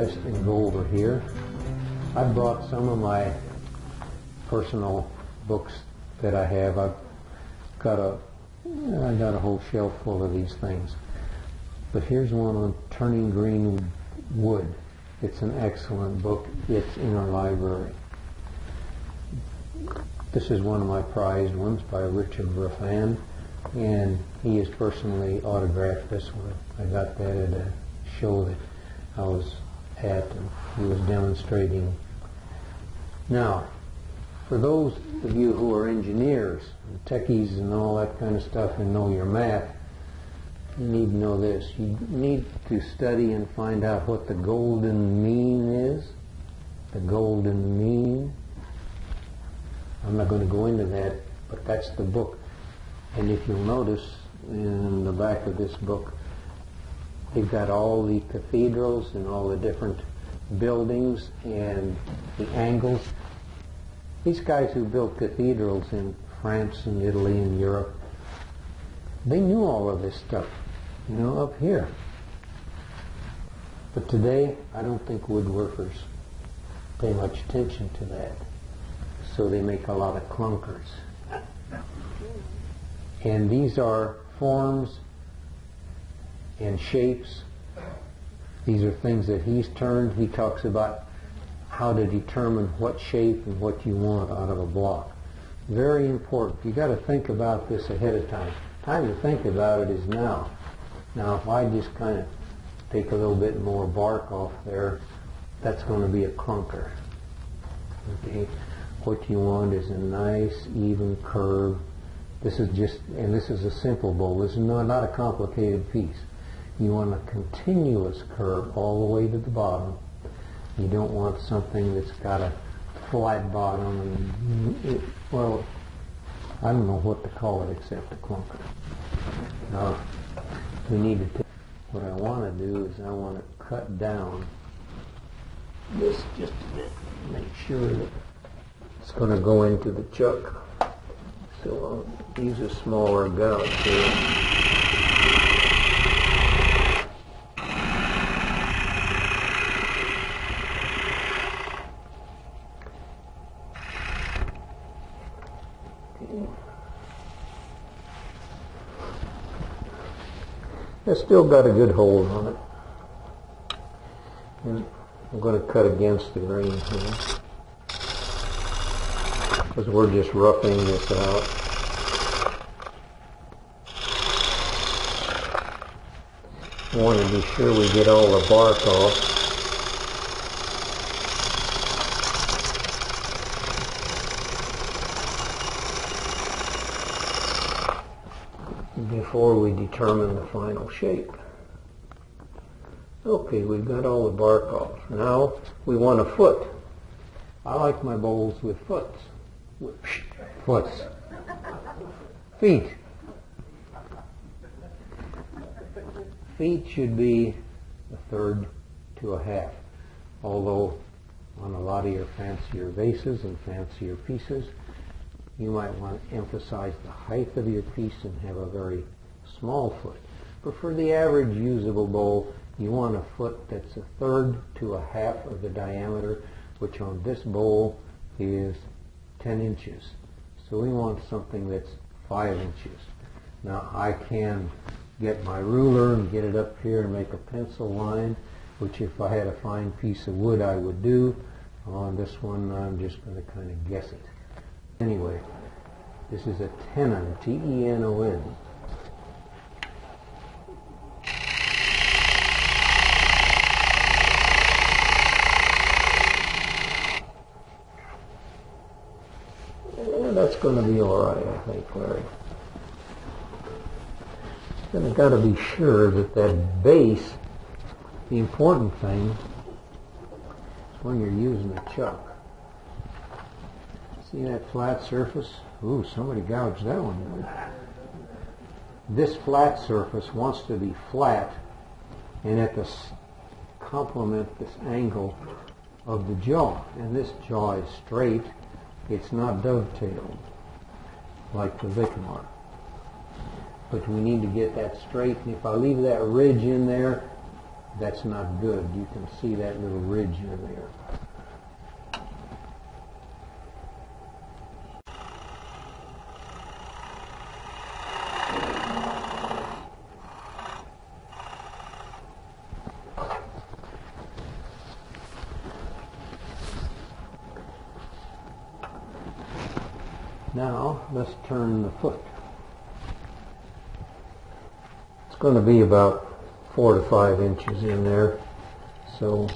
rest and go over here. I brought some of my personal books that I have. I got a whole shelf full of these things. But here's one on turning green wood. It's an excellent book. It's in our library. This is one of my prized ones by Richard Ruffan, and he has personally autographed this one. I got that at a show that I was at, and he was demonstrating. Now, for those of you who are engineers, and techies and all that kind of stuff and know your math, you need to know this. You need to study and find out what the golden mean is. The golden mean. I'm not going to go into that, but that's the book. And if you'll notice in the back of this book, they've got all the cathedrals and all the different buildings and the angles. These guys who built cathedrals in France and Italy and Europe, they knew all of this stuff, you know, up here. But today, I don't think woodworkers pay much attention to that. So they make a lot of clunkers. And these are forms and shapes. These are things that he's turned. He talks about how to determine what shape and what you want out of a block. Very important. You got to think about this ahead of time. Time to think about it is now. Now, if I just kind of take a little bit more bark off there, that's going to be a clunker. Okay. What you want is a nice, even curve. This is just, and this is a simple bowl. This is not a complicated piece. You want a continuous curve all the way to the bottom. You don't want something that's got a flat bottom and, well, I don't know what to call it except a clunker. Now, we need to what I want to do is I want to cut down this just a bit, make sure that it's going to go into the chuck. So I'll use a smaller gouge here. It's still got a good hold on it. And I'm going to cut against the grain here, because we're just roughing this out. I want to be sure we get all the bark off. Before we determine the final shape. Okay, we've got all the bark off. Now we want a foot. I like my bowls with foots. Foots. Feet. Feet should be a third to a half. Although on a lot of your fancier vases and fancier pieces, you might want to emphasize the height of your piece and have a very small foot. But for the average usable bowl, you want a foot that's a third to a half of the diameter, which on this bowl is 10 inches. So we want something that's 5 inches. Now I can get my ruler and get it up here and make a pencil line, which if I had a fine piece of wood I would do. On this one I'm just going to kind of guess it. Anyway, this is a tenon, T-E-N-O-N. And that's going to be all right, I think, Larry. Then I've got to be sure that that base, the important thing, is when you're using a chuck. See that flat surface? Ooh, somebody gouged that one. This flat surface wants to be flat and at the complement this angle of the jaw. And this jaw is straight. It's not dovetailed like the Vicmar. But we need to get that straight. And if I leave that ridge in there, that's not good. You can see that little ridge in there. Now let's turn the foot. It's going to be about 4 to 5 inches in there, so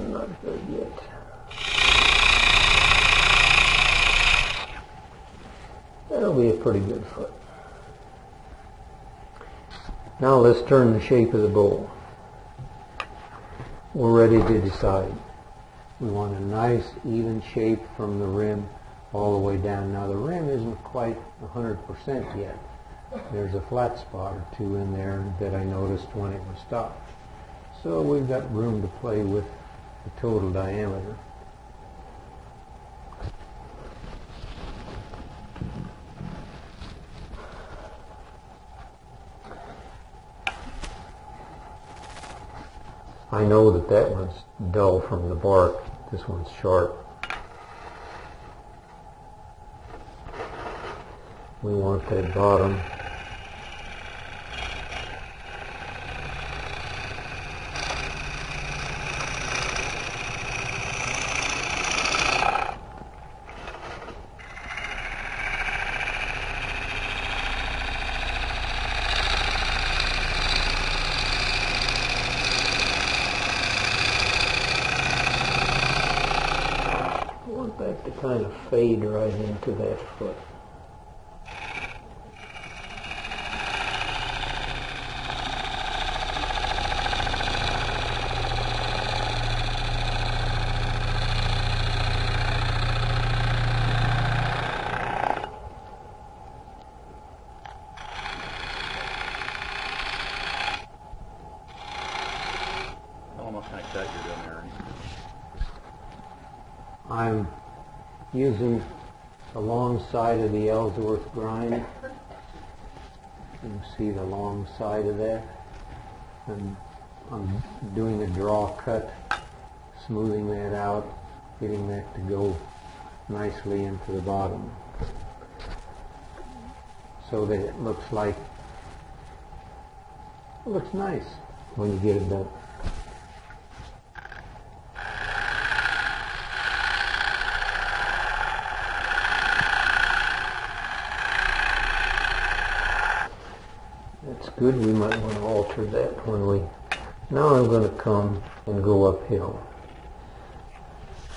not good yet. That'll be a pretty good foot. Now let's turn the shape of the bowl. We're ready to decide. We want a nice even shape from the rim all the way down. Now the rim isn't quite 100% yet. There's a flat spot or two in there that I noticed when it was stopped. So we've got room to play with the total diameter. I know that that one's dull from the bark. This one's sharp. We want that bottom. That to kind of fade right into that foot. Almost like that you're doing there, Ernie. I'm using the long side of the Ellsworth grind. You can see the long side of that. And I'm doing a draw cut, smoothing that out, getting that to go nicely into the bottom so that it looks nice when you get it done. That's good. We might want to alter that when we... Now I'm going to come and go uphill.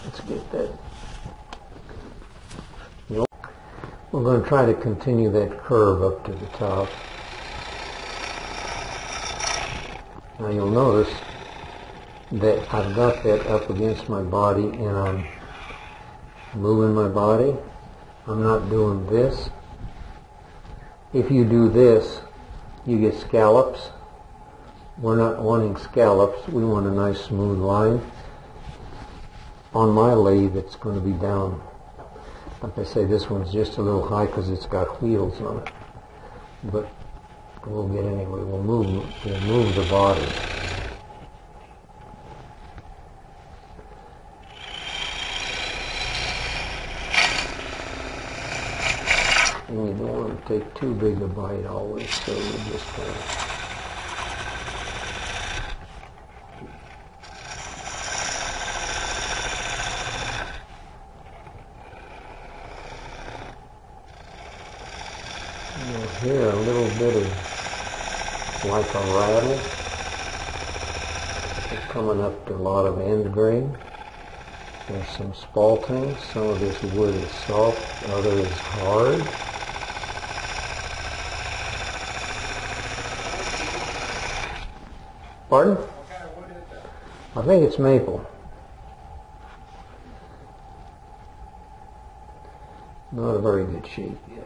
Let's get that. We're going to try to continue that curve up to the top. Now you'll notice that I've got that up against my body and I'm moving my body. I'm not doing this. If you do this, you get scallops. We're not wanting scallops. We want a nice smooth line. On my lathe, it's going to be down. Like I say, this one's just a little high because it's got wheels on it. But we'll get anyway. We'll move the body. And you don't want to take too big a bite always, so you just you'll hear a little bit of like a rattle. It's coming up to a lot of end grain. There's some spalting. Some of this wood is soft, other is hard. Pardon? What kind of wood is that? I think it's maple. Not a very good shape yet.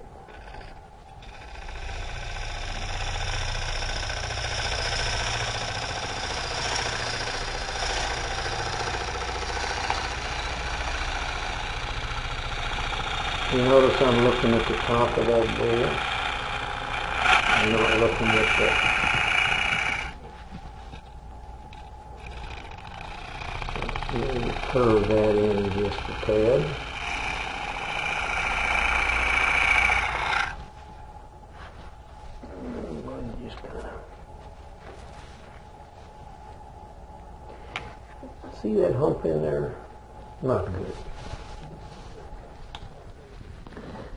You notice I'm looking at the top of that bowl. I'm not looking at the... Maybe curve that in just a tad. Just kind of see that hump in there? Not good.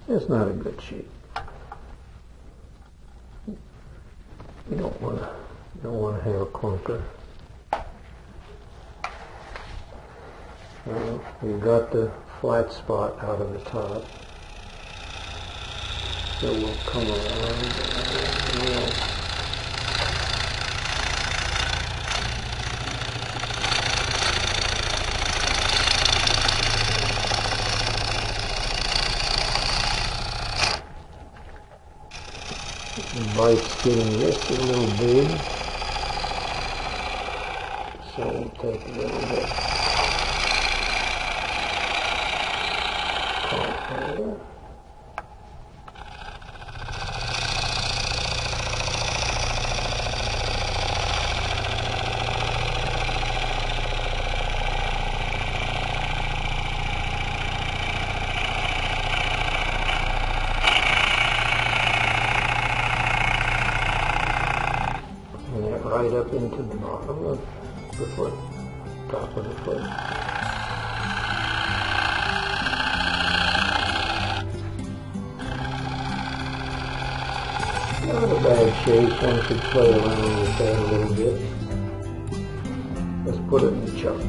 It's not a good shape. You don't want to have a clunker. Well, we've got the flat spot out of the top, so we'll come around and we'll the bite's getting just a little big, so we'll take a little bit. And that right up into the bottom of the foot, top of the foot. Not a bad shape. One could play around with that a little bit. Let's put it in the chuck.